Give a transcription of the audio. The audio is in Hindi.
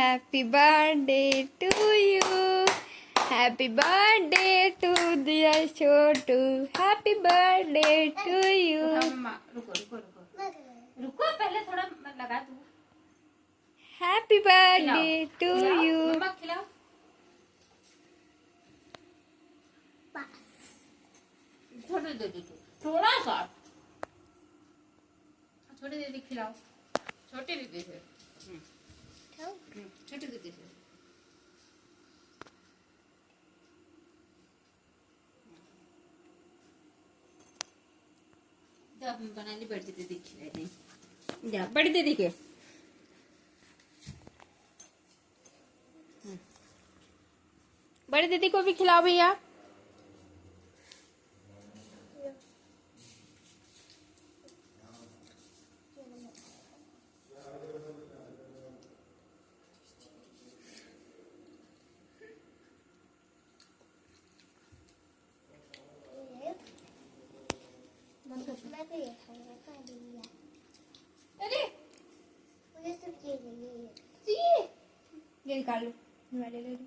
Happy birthday to you. Happy birthday to dear Chhotu. Happy birthday to you. रुको रुको रुको रुको, पहले थोड़ा लगा दो. Happy birthday to you. मम्मा खिलाओ. छोटे दे दो, थोड़ा सा छोटे दीदी खिलाओ. छोटे दीदी से छोटे दीदी से बना ली. बड़ी दीदी खिलाई नहीं. जा बड़ी दीदी के बड़ी दीदी को भी खिलाओ भैया. अरे ये निकाल लो. ले लो.